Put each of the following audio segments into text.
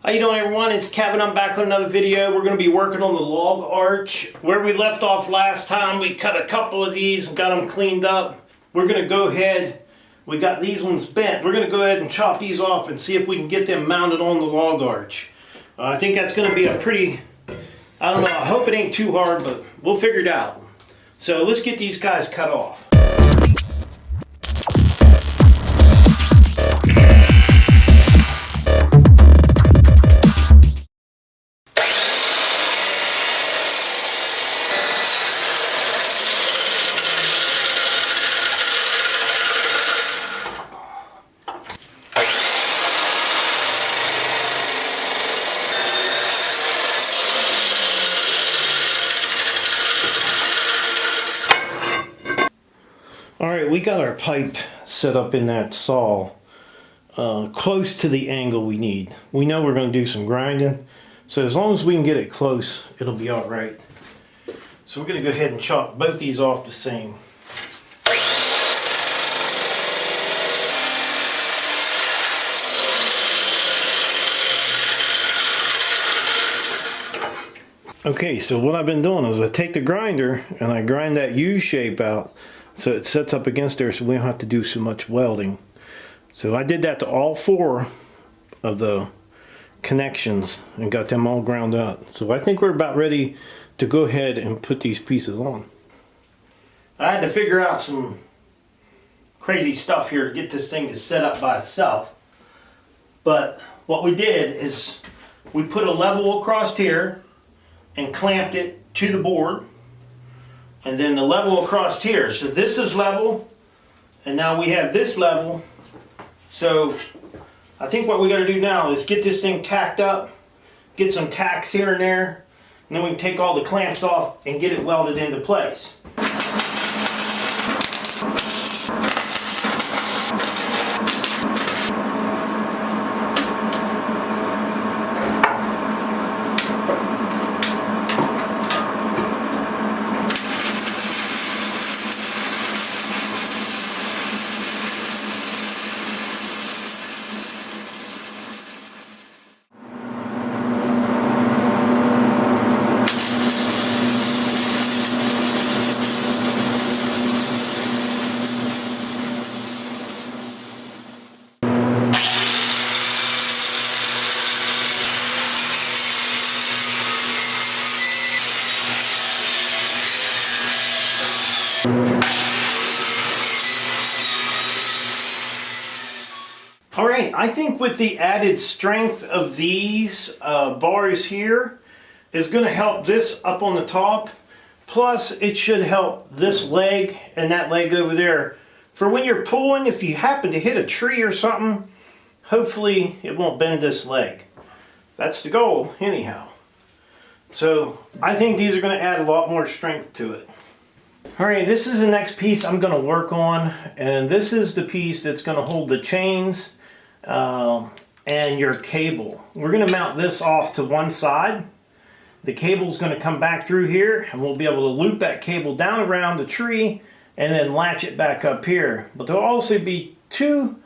How you doing, everyone? It's Kevin. I'm back on another video. We're going to be working on the log arch. Where we left off last time, we cut a couple of these and got them cleaned up. We're going to go ahead, we got these ones bent. We're going to go ahead and chop these off and see if we can get them mounted on the log arch. I think that's going to be a pretty, I don't know, I hope it ain't too hard, but we'll figure it out. So let's get these guys cut off. Alright, we got our pipe set up in that saw close to the angle we need. We know we're going to do some grinding, so as long as we can get it close, it'll be alright. So we're going to go ahead and chop both these off the same. Okay, so what I've been doing is I take the grinder and I grind that U shape out so it sets up against there so we don't have to do so much welding. So I did that to all four of the connections and got them all ground out. So I think we're about ready to go ahead and put these pieces on. I had to figure out some crazy stuff here to get this thing to set up by itself. But what we did is we put a level across here and clamped it to the board. And then the level across here. So this is level, and now we have this level. So I think what we got to do now is get this thing tacked up, get some tacks here and there, and then we can take all the clamps off and get it welded into place. Alright, I think with the added strength of these bars here is going to help this up on the top. Plus it should help this leg and that leg over there. For when you're pulling, if you happen to hit a tree or something, hopefully it won't bend this leg. That's the goal anyhow. So I think these are going to add a lot more strength to it. Alright, this is the next piece I'm going to work on, and this is the piece that's going to hold the chains and your cable. We're going to mount this off to one side. The cable's going to come back through here, and we'll be able to loop that cable down around the tree and then latch it back up here. But there'll also be two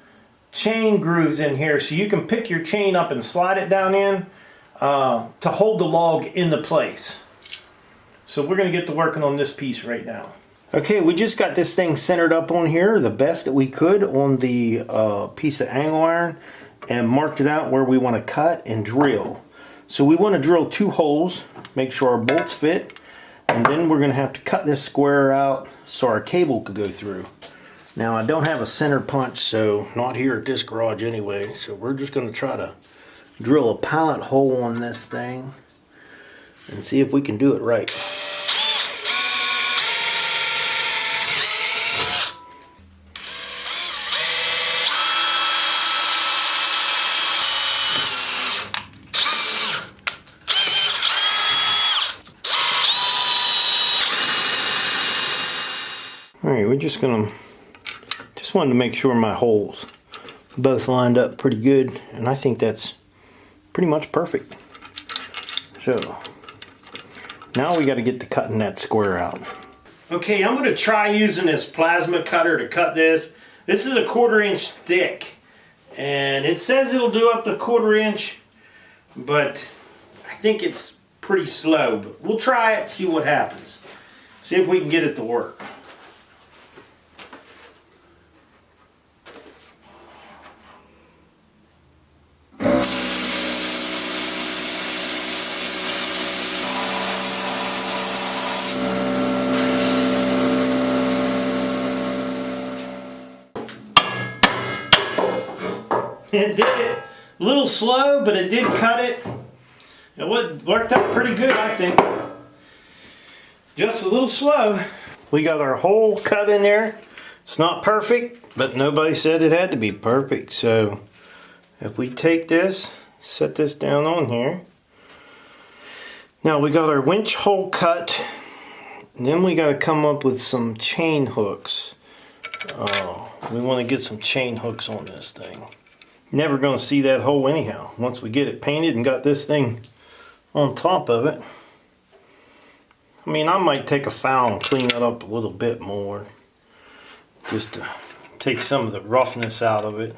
chain grooves in here, so you can pick your chain up and slide it down in to hold the log into place. So we're going to get to working on this piece right now. Okay, we just got this thing centered up on here the best that we could on the piece of angle iron and marked it out where we want to cut and drill. So we want to drill 2 holes, make sure our bolts fit, and then we're going to have to cut this square out so our cable could go through. Now I don't have a center punch, so not here at this garage anyway, so we're just going to try to drill a pilot hole on this thing and see if we can do it right. Alright, we're just wanted to make sure my holes both lined up pretty good, and I think that's pretty much perfect. So now we got to get to cutting that square out. Okay, I'm going to try using this plasma cutter to cut this. This is a 1/4 inch thick, and it says it'll do up to 1/4 inch. but I think it's pretty slow. But we'll try it, see what happens. See if we can get it to work. It did it. A little slow, but it did cut it. It worked out pretty good, I think. Just a little slow. We got our hole cut in there. It's not perfect, but nobody said it had to be perfect. So if we take this, set this down on here. Now we got our winch hole cut. And then we got to come up with some chain hooks. We want to get some chain hooks on this thing. Never going to see that hole anyhow. Once we get it painted and got this thing on top of it. I mean, I might take a file and clean it up a little bit more. Just to take some of the roughness out of it.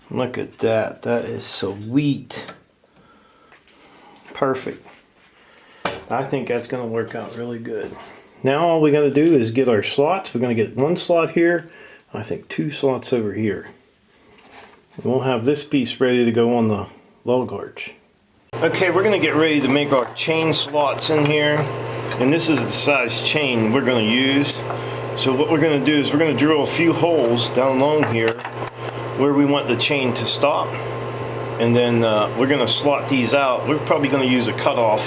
Look at that. That is sweet. Perfect. I think that's going to work out really good. Now all we got to do is get our slots. We're going to get one slot here. I think 2 slots over here. We'll have this piece ready to go on the log arch. Okay, we're going to get ready to make our chain slots in here. And this is the size chain we're going to use. So what we're going to do is we're going to drill a few holes down along here where we want the chain to stop. And then we're going to slot these out. We're probably going to use a cutoff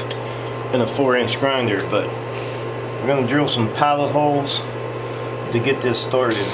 and a 4-inch grinder, but we're going to drill some pallet holes to get this started.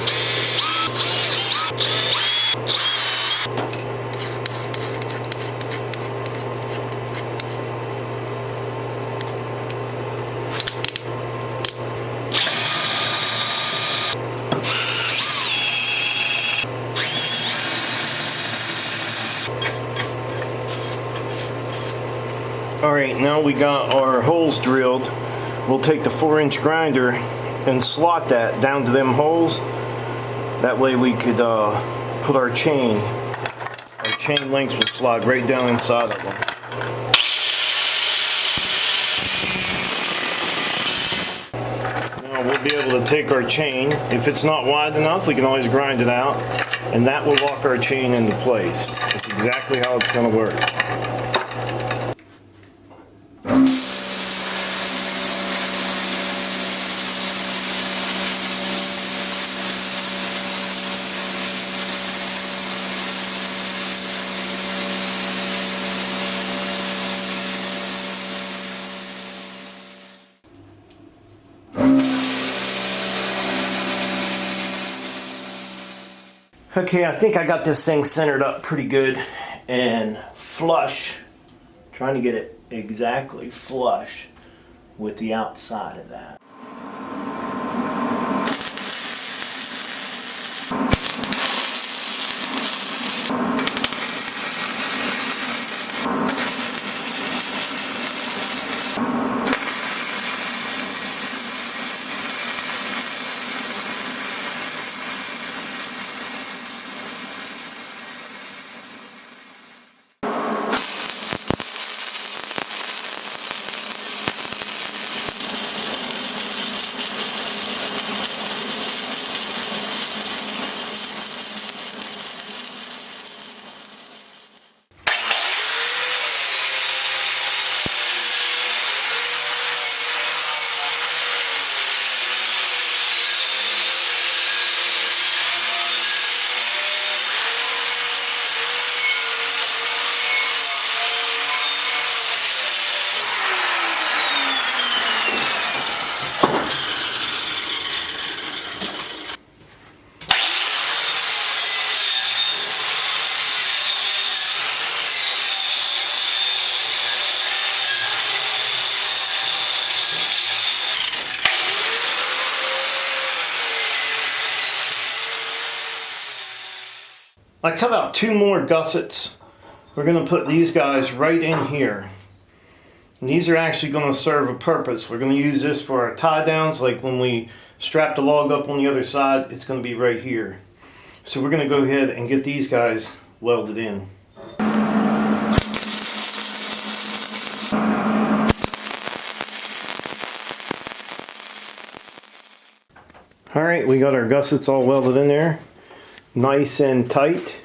Alright, now we got our holes drilled. We'll take the 4-inch grinder and slot that down to them holes. That way we could put our chain. Our chain links will slide right down inside of them. Now we'll be able to take our chain. If it's not wide enough, we can always grind it out. And that will lock our chain into place. That's exactly how it's going to work. Okay, I think I got this thing centered up pretty good and flush. Trying to get it exactly flush with the outside of that. I cut out 2 more gussets. We're going to put these guys right in here. And these are actually going to serve a purpose. We're going to use this for our tie downs, like when we strap the log up on the other side, it's going to be right here. So we're going to go ahead and get these guys welded in. All right, we got our gussets all welded in there, nice and tight.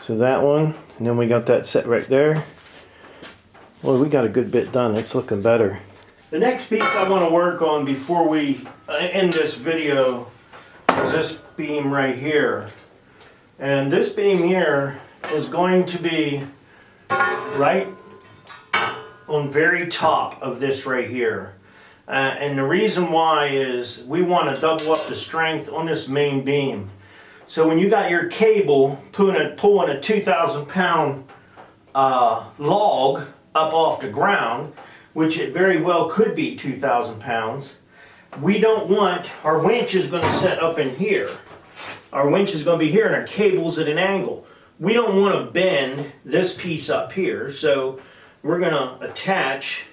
So that one, and then we got that set right there. Well, we got a good bit done. It's looking better. The next piece I want to work on before we end this video is this beam right here. And this beam here is going to be right on very top of this right here. And the reason why is we want to double up the strength on this main beam. So when you got your cable pulling a 2,000 pound log up off the ground, which it very well could be 2,000 pounds, we don't want, our winch is going to set up in here. Our winch is going to be here and our cable's at an angle. We don't want to bend this piece up here, so we're going to attach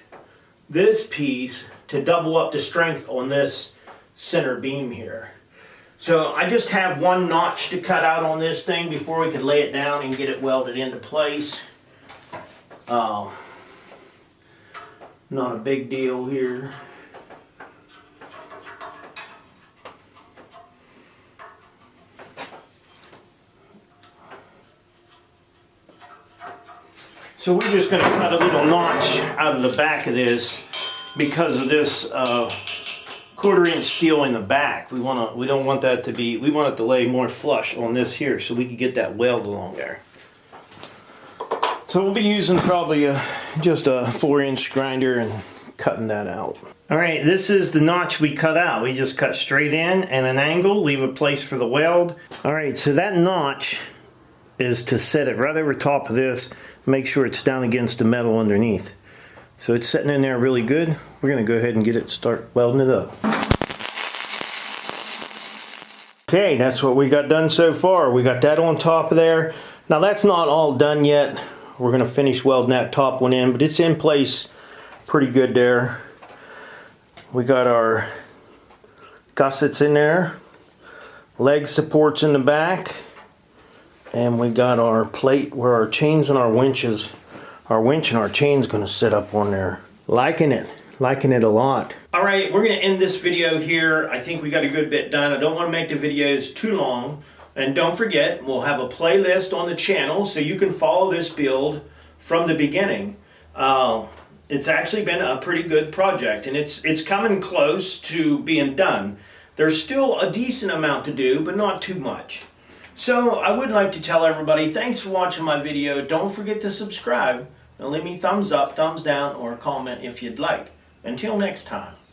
this piece to double up the strength on this center beam here. So I just have one notch to cut out on this thing before we can lay it down and get it welded into place. Not a big deal here. So we're just going to cut a little notch out of the back of this because of this 1/4 inch steel in the back. We don't want that to be, we want it to lay more flush on this here so we can get that weld along there. So we'll be using probably just a 4-inch grinder and cutting that out. All right, this is the notch we cut out. We just cut straight in and an angle, leave a place for the weld. All right, so that notch is to set it right over top of this, make sure it's down against the metal underneath. So it's sitting in there really good. We're gonna go ahead and start welding it up. Okay, that's what we got done so far. We got that on top of there. Now that's not all done yet. We're gonna finish welding that top one in, but it's in place pretty good there. We got our gussets in there, leg supports in the back, and we got our plate where our chains and our winches, our winch and our chain's gonna sit up on there. Liking it a lot. All right, we're gonna end this video here. I think we got a good bit done. I don't wanna make the videos too long. And don't forget, we'll have a playlist on the channel so you can follow this build from the beginning. It's actually been a pretty good project and it's coming close to being done. There's still a decent amount to do, but not too much. So I would like to tell everybody, thanks for watching my video. Don't forget to subscribe and leave me thumbs up, thumbs down, or a comment if you'd like. Until next time.